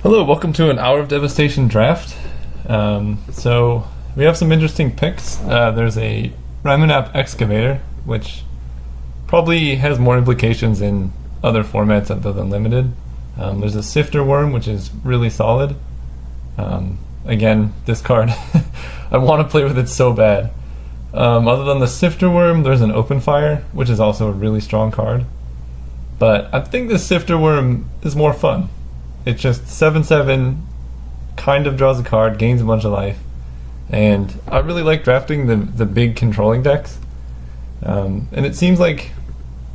Hello, welcome to an Hour of Devastation draft. So we have some interesting picks. There's a Ramunap Excavator, which probably has more implications in other formats other than Limited. There's a Sifter Wurm, which is really solid. Again, this card, I want to play with it so bad. Other than the Sifter Wurm, there's an Open Fire, which is also a really strong card. But I think the Sifter Wurm is more fun. It's just 7/7, kind of draws a card, gains a bunch of life, and I really like drafting the big controlling decks. And it seems like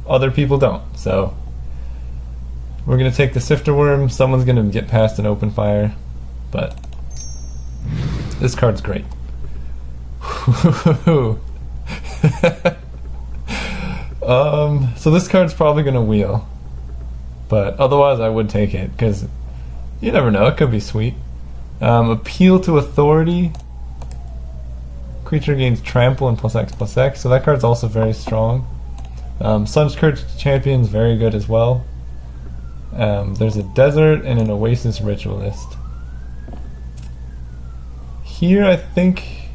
other people don't. So we're gonna take the Sifter Wurm. Someone's gonna get past an Open Fire, but this card's great. So this card's probably gonna wheel, but otherwise I would take it because you never know, it could be sweet. Appeal to Authority. Creature gains trample and +X/+X, so that card's also very strong. Sunscourge Champion's very good as well. There's a Desert and an Oasis Ritualist. Here I think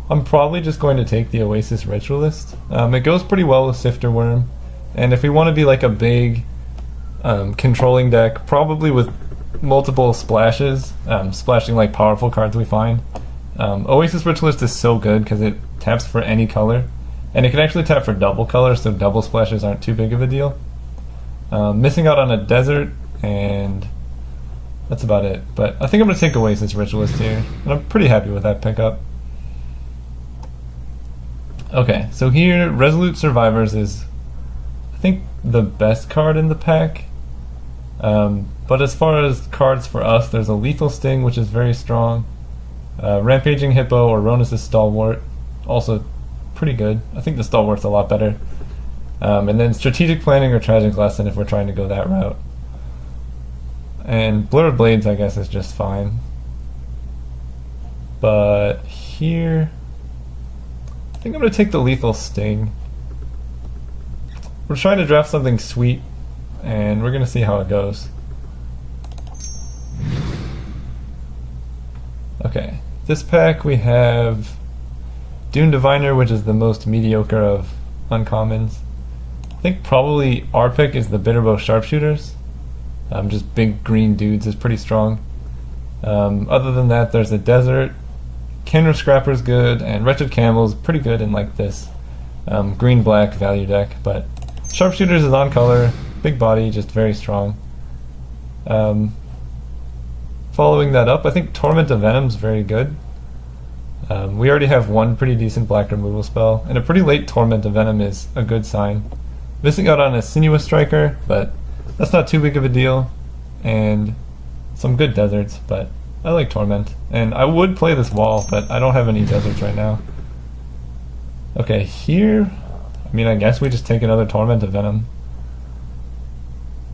I'm probably just going to take the Oasis Ritualist. It goes pretty well with Sifter Wurm, and if we want to be like a big controlling deck, probably with multiple splashes, splashing like powerful cards we find. Oasis Ritualist is so good because it taps for any color, and it can actually tap for double color, so double splashes aren't too big of a deal. Missing out on a Desert, and that's about it. But I think I'm going to take Oasis Ritualist here, and I'm pretty happy with that pickup. Okay, so here Resolute Survivors is, I think, the best card in the pack. But as far as cards for us, there's a Lethal Sting, which is very strong. Rampaging Hippo or Ronus' Stalwart, also pretty good. I think the Stalwart's a lot better. And then Strategic Planning or Tragic Lesson if we're trying to go that route. And Blurred Blades, I guess, is just fine. But here, I think I'm going to take the Lethal Sting. We're trying to draft something sweet, and we're going to see how it goes. Okay, this pack we have Dune Diviner, which is the most mediocre of uncommons. I think probably our pick is the Bitterbow Sharpshooters. Just big green dudes is pretty strong. Other than that, there's a Desert. Kenra Scrapper's good, and Wretched Camel's pretty good in like this green-black value deck, but Sharpshooters is on color, big body, just very strong. Following that up, I think Torment of Venom's very good. We already have one pretty decent black removal spell, and a pretty late Torment of Venom is a good sign. Missing out on a Sinuous Striker, but that's not too big of a deal. And some good Deserts, but I like Torment. And I would play this wall, but I don't have any Deserts right now. Okay, here, I mean, I guess we just take another Torment of Venom.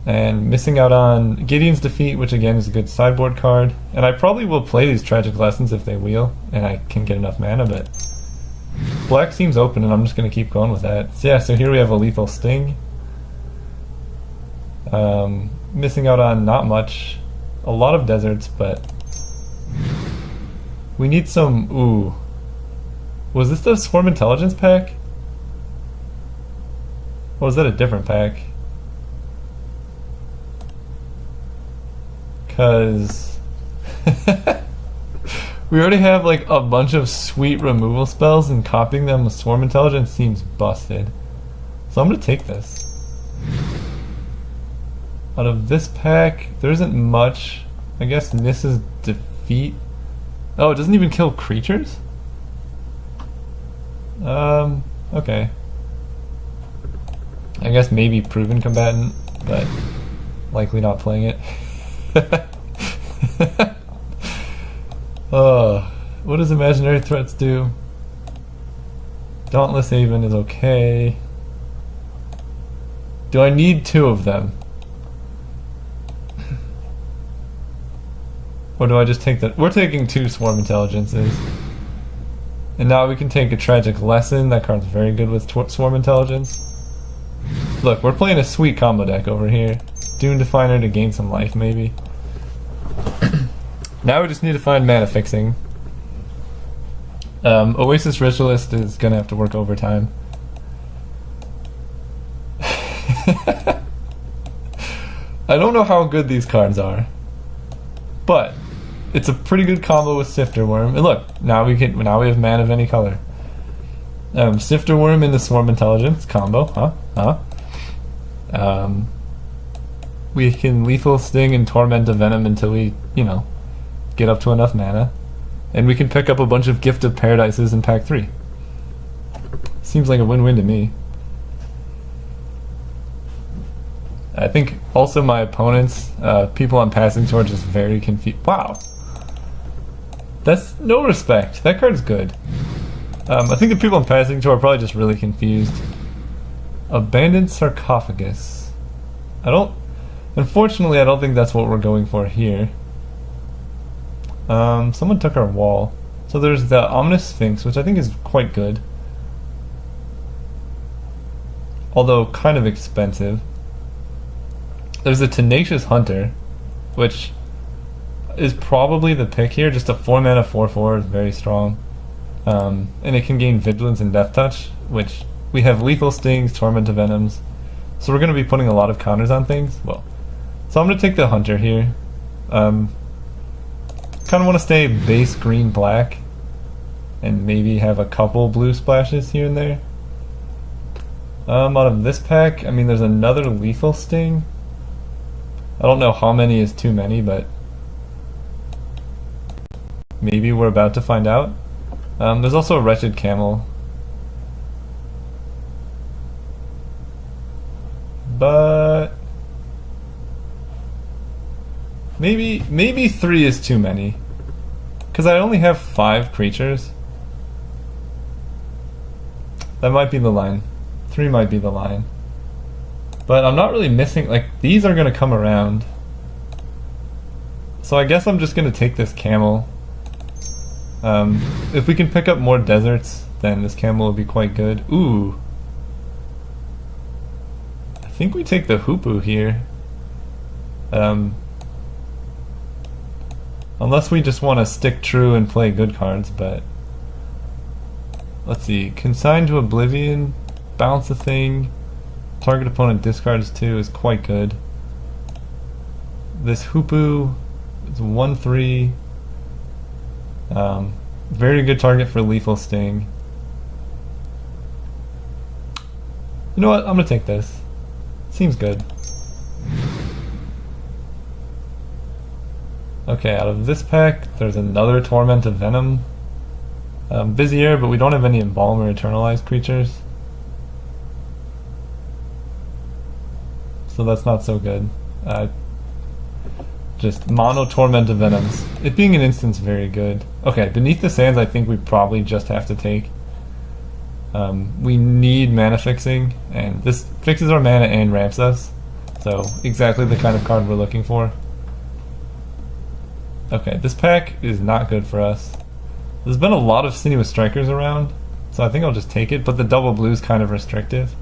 And missing out on Gideon's Defeat, which again is a good sideboard card. And I probably will play these Tragic Lessons if they wheel, and I can get enough mana, but black seems open, and I'm just going to keep going with that. So yeah, so here we have a Lethal Sting. Missing out on not much. A lot of Deserts, but we need some... Ooh. Was this the Swarm Intelligence pack? Or was that a different pack? Because we already have like a bunch of sweet removal spells, and copying them with Swarm Intelligence seems busted. So I'm going to take this. Out of this pack, there isn't much. I guess Nissa's Defeat. Oh, it doesn't even kill creatures? Okay. I guess maybe Proven Combatant, but likely not playing it. What does Imaginary Threats do? Dauntless Haven is okay. Do I need two of them? Or do I just take that? We're taking two Swarm Intelligences. And now we can take a Tragic Lesson. That card's very good with Swarm Intelligence. Look, we're playing a sweet combo deck over here. Dune Definer to gain some life, maybe. Now we just need to find mana fixing. Oasis Ritualist is gonna have to work overtime. I don't know how good these cards are, but it's a pretty good combo with Sifter Wurm. And look, now we have mana of any color. Sifter Wurm into Swarm Intelligence combo, we can Lethal Sting and Torment of Venom until we, get up to enough mana. And we can pick up a bunch of Gift of Paradises in pack 3. Seems like a win-win to me. I think also my opponents, people on Passing Torch, is very confused. Wow. That's no respect. That card's good. I think the people on Passing Torch are probably just really confused. Abandoned Sarcophagus. Unfortunately, I don't think that's what we're going for here. Someone took our wall. So there's the Ominous Sphinx, which I think is quite good. Although kind of expensive. There's a Tenacious Hunter, which is probably the pick here. Just a 4-mana 4/4 is very strong. And it can gain Vigilance and Death Touch, which we have Lethal Stings, Torment of Venoms. So we're going to be putting a lot of counters on things. Well, so I'm going to take the Hunter here. Kind of want to stay base green-black and maybe have a couple blue splashes here and there. Out of this pack, there's another Lethal Sting. I don't know how many is too many, but maybe we're about to find out. There's also a Wretched Camel. But maybe 3 is too many. Because I only have 5 creatures. That might be the line. 3 might be the line. But I'm not really missing, these are going to come around. So I guess I'm just going to take this camel. If we can pick up more deserts, then this camel will be quite good. Ooh. I think we take the Hoopoe here. Unless we just want to stick true and play good cards, but... Let's see. Consign to Oblivion, bounce a thing. Target opponent discards 2 is quite good. This Hoopoe is 1/3. Very good target for Lethal Sting. You know what? I'm gonna take this. Seems good. Okay, out of this pack, there's another Torment of Venom. Vizier, but we don't have any Embalm or Eternalized creatures. So that's not so good. Just mono Torment of Venoms. It being an instance, very good. Okay, Beneath the Sands I think we probably just have to take. We need mana fixing, and this fixes our mana and ramps us. So, exactly the kind of card we're looking for. Okay, this pack is not good for us. There's been a lot of Sinuous Strikers around, so I think I'll just take it, but the double blue is kind of restrictive.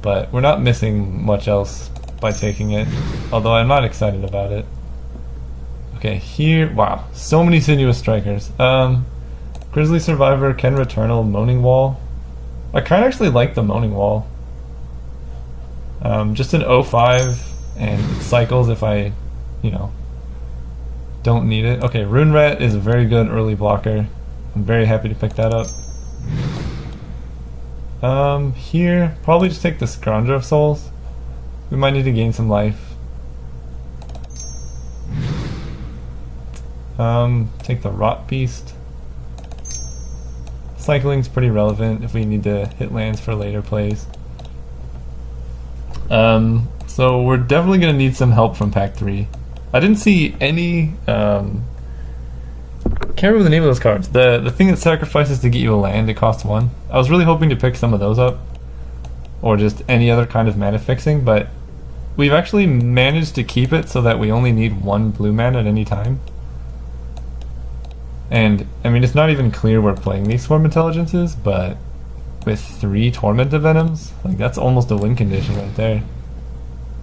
But we're not missing much else by taking it, although I'm not excited about it. Okay, here, wow, so many Sinuous Strikers. Grizzly Survivor, Ken Returnal, Moaning Wall. I kind of actually like the Moaning Wall. Just an 0/5, and it cycles if I, don't need it. Okay, Rune Rat is a very good early blocker. I'm very happy to pick that up. Here, probably just take the Scrounger of Souls. We might need to gain some life. Take the Rot Beast. Cycling's pretty relevant if we need to hit lands for later plays. So we're definitely going to need some help from pack 3. I didn't see any... can't remember the name of those cards. The thing that sacrifices to get you a land, it costs 1. I was really hoping to pick some of those up. Or just any other kind of mana fixing, but we've actually managed to keep it so that we only need 1 blue mana at any time. And, it's not even clear we're playing these Swarm Intelligences, but with 3 Torment of Venoms, that's almost a win condition right there.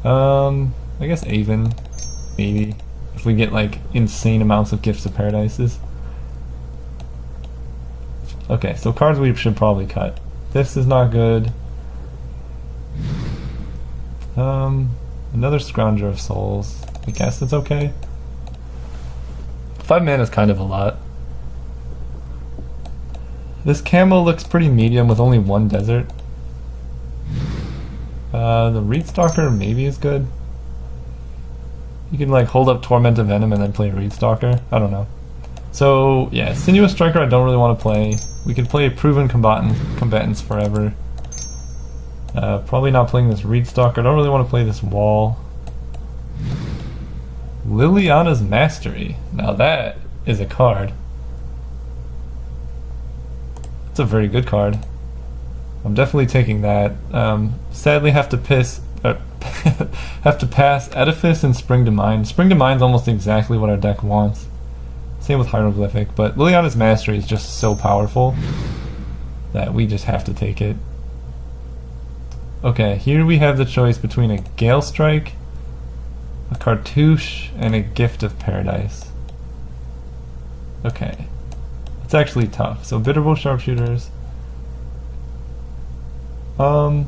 I guess Aven, maybe. if we get like insane amounts of Gifts of Paradises. Okay, so cards we should probably cut. This is not good. Another Scrounger of Souls. I guess it's okay. 5 mana is kind of a lot. This camo looks pretty medium with only 1 desert. The Reedstalker maybe is good. You can like hold up Torment of Venom and then play Reedstalker. I don't know. So yeah, Sinuous Striker I don't really want to play. We could play Proven Combatants forever. Probably not playing this Reedstalker. I don't really want to play this Wall. Liliana's Mastery. Now that is a card. It's a very good card. I'm definitely taking that. Sadly, have to pass Edifice and Spring to Mind. Spring to Mind's almost exactly what our deck wants. Same with Hieroglyphic, but Liliana's Mastery is just so powerful that we just have to take it. Okay, here we have the choice between a Gale Strike, a Cartouche, and a Gift of Paradise. Okay. It's actually tough. So Bitterbow Sharpshooters. I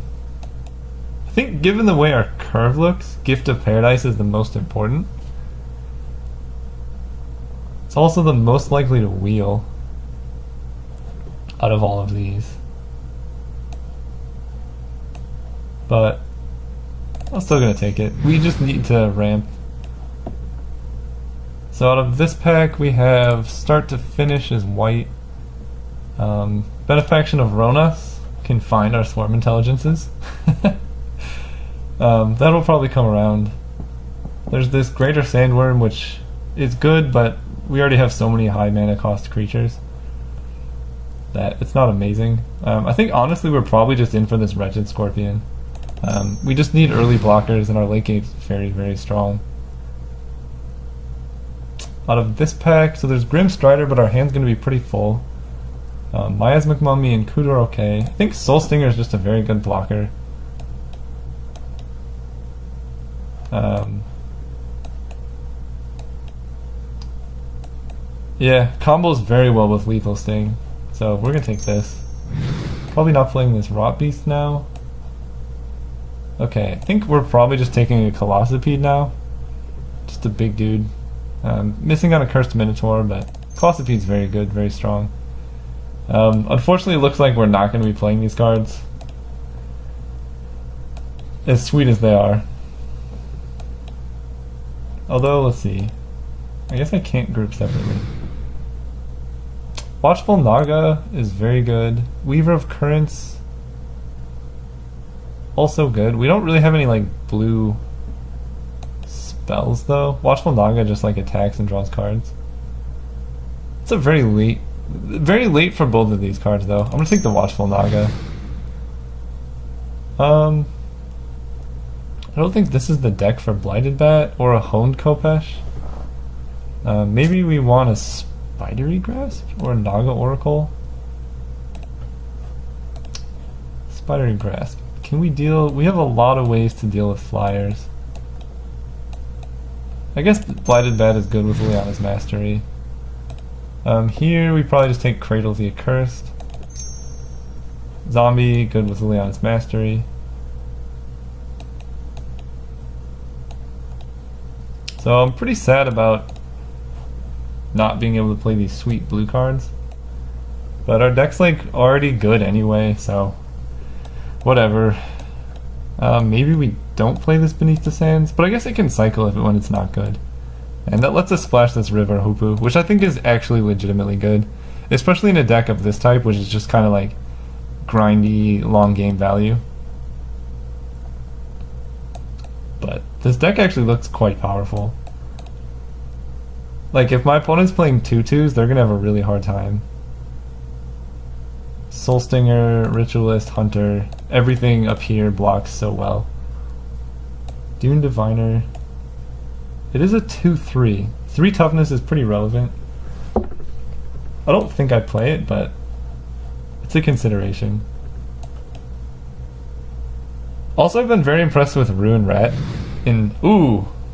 think given the way our curve looks, Gift of Paradise is the most important. It's also the most likely to wheel out of all of these. But I'm still gonna take it. We just need to ramp. So out of this pack we have Start to Finish is white. Benefaction of Ronas can find our Swarm Intelligences. That'll probably come around. There's this Greater Sandworm which is good, but we already have so many high mana cost creatures that it's not amazing. I think honestly we're probably just in for this Wretched Scorpion. We just need early blockers and our late game's very, very strong. Out of this pack, so there's Grim Strider, but our hand's going to be pretty full. Miasmic Mummy and Kudo are okay. I think Soul Stinger is just a very good blocker. Yeah, combos very well with Lethal Sting, so we're going to take this. Probably not playing this Rot Beast now. Okay, I think we're probably just taking a Colossipede now. Just a big dude. Missing on a Cursed Minotaur, but Colossipede's very good, very strong. Unfortunately, it looks like we're not going to be playing these cards. As sweet as they are. Although, let's see. I guess I can't group separately. Watchful Naga is very good. Weaver of Currents, also good. We don't really have any like blue spells though. Watchful Naga just like attacks and draws cards. It's a very late for both of these cards though. I'm gonna take the Watchful Naga. I don't think this is the deck for Blighted Bat or a Honed Kopesh. Maybe we want a Spidery Grasp or a Naga Oracle. Spidery Grasp. Can we deal? We have a lot of ways to deal with flyers. I guess Blighted Bat is good with Liliana's Mastery. Here we probably just take Cradle the Accursed. Zombie, good with Liliana's Mastery. So I'm pretty sad about not being able to play these sweet blue cards. But our deck's like already good anyway, so whatever. Maybe we don't play this Beneath the Sands, but I guess it can cycle when it's not good. And that lets us splash this River Hoopu, which I think is actually legitimately good. Especially in a deck of this type, which is just kind of like grindy, long game value. But this deck actually looks quite powerful. Like, if my opponent's playing 2/2s, they're gonna have a really hard time. Soul Stinger, Ritualist, Hunter, everything up here blocks so well. Dune Diviner. It is a 2/3. 3 toughness is pretty relevant. I don't think I'd play it, but it's a consideration. Also, I've been very impressed with Ruin Rat in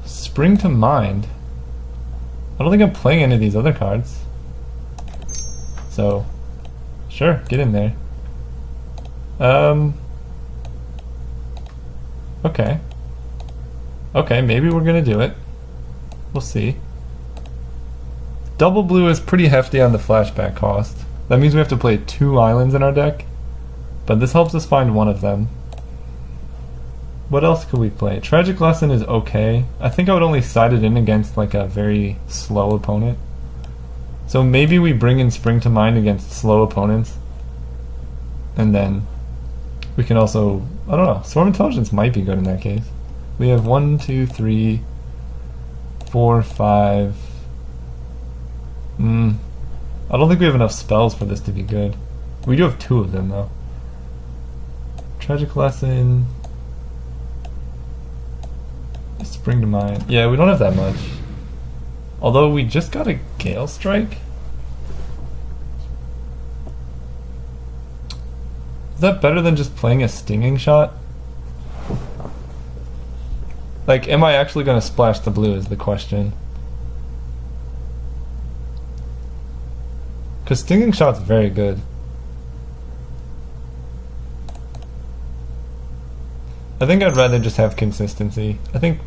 Spring to Mind. I don't think I'm playing any of these other cards. So, sure, get in there. Okay. Okay, maybe we're gonna do it. We'll see. Double blue is pretty hefty on the flashback cost. That means we have to play 2 islands in our deck. But this helps us find one of them. What else could we play? Tragic Lesson is okay. I think I would only side it in against like a very slow opponent. So maybe we bring in Spring to Mind against slow opponents. And then we can also, I don't know, Swarm Intelligence might be good in that case. We have 1, 2, 3, 4, 5. I don't think we have enough spells for this to be good. We do have 2 of them though. Tragic Lesson. Spring to Mind. Yeah, we don't have that much. Although we just got a Gale Strike. Is that better than just playing a Stinging Shot? Like, am I actually going to splash the blue is the question. Because Stinging Shot's very good. I think I'd rather just have consistency. I think,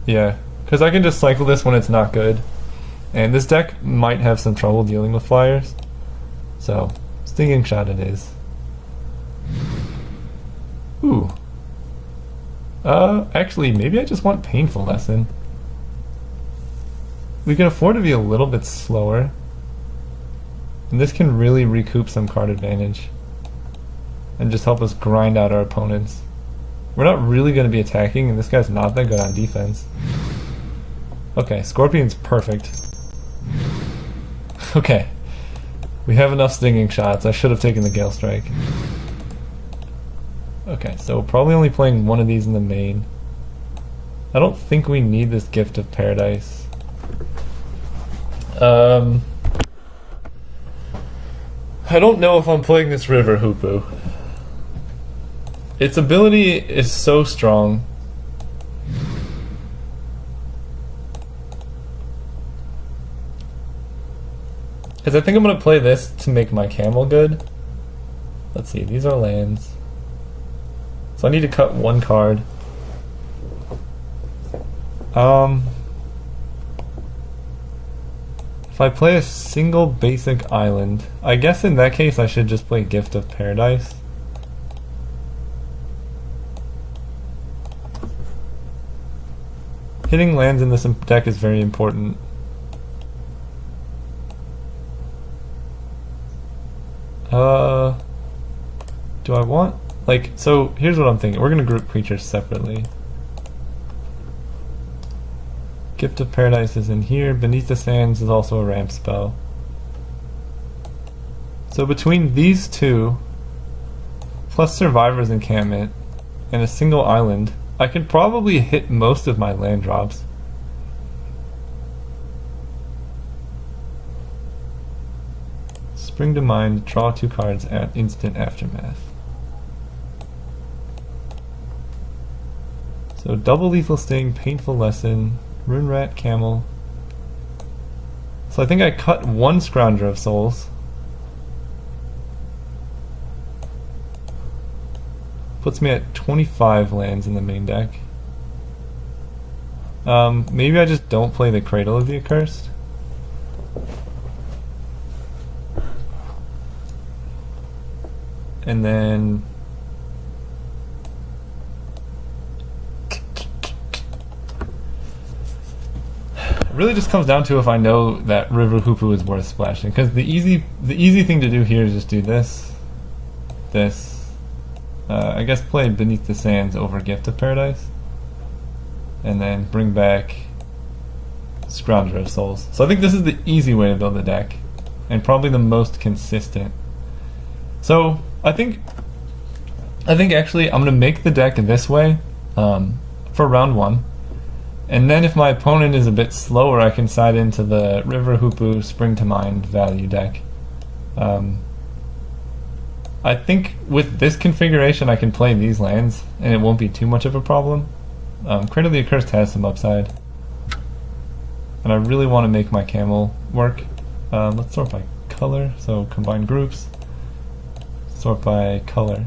yeah, because I can just cycle this when it's not good. And this deck might have some trouble dealing with flyers. So, Stinging Shot it is. Ooh. Actually, maybe I just want Painful Lesson. We can afford to be a little bit slower. And this can really recoup some card advantage. And just help us grind out our opponents. We're not really going to be attacking, and this guy's not that good on defense. Okay, Scorpion's perfect. Okay. We have enough Stinging Shots. I should have taken the Gale Strike. Okay, so probably only playing one of these in the main. I don't think we need this Gift of Paradise. I don't know if I'm playing this River Hoopoe. Its ability is so strong. Because I think I'm going to play this to make my camel good. Let's see, these are lands. So I need to cut 1 card. If I play a single basic island, I guess in that case I should just play Gift of Paradise. Hitting lands in this deck is very important. Do I want... Like, so here's what I'm thinking. We're going to group creatures separately. Gift of Paradise is in here. Beneath the Sands is also a ramp spell. So between these 2, plus Survivor's Encampment, and a single island, I can probably hit most of my land drops. Spring to Mind, draw 2 cards at instant aftermath. So double Lethal Sting, Painful Lesson, Rune Rat, Camel. So I think I cut 1 Scrounger of Souls. Puts me at 25 lands in the main deck. Maybe I just don't play the Cradle of the Accursed. And then... It really just comes down to if I know that River Hoopoe is worth splashing. Because the easy thing to do here is just do this. This. I guess play Beneath the Sands over Gift of Paradise. And then bring back Scrounger of Souls. So I think this is the easy way to build the deck. And probably the most consistent. So I think actually I'm going to make the deck this way for round 1. And then if my opponent is a bit slower, I can side into the River Hoopoe Spring to Mind value deck. I think with this configuration I can play these lands and it won't be too much of a problem. Cradle of the Accursed has some upside. and I really want to make my camel work. Let's sort by color, so combine groups, sort by color.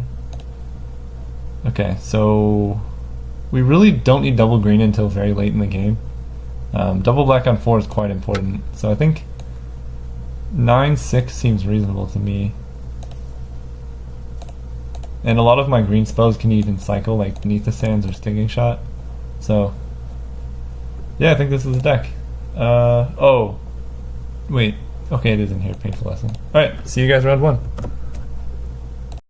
Okay, so we really don't need double green until very late in the game. Double black on 4 is quite important, so I think 9-6 seems reasonable to me. And a lot of my green spells can even cycle, like Beneath the Sands or Stinging Shot. So, yeah, I think this is a deck. Oh, wait. Okay, it is in here. Painful Lesson. Alright, see you guys round 1.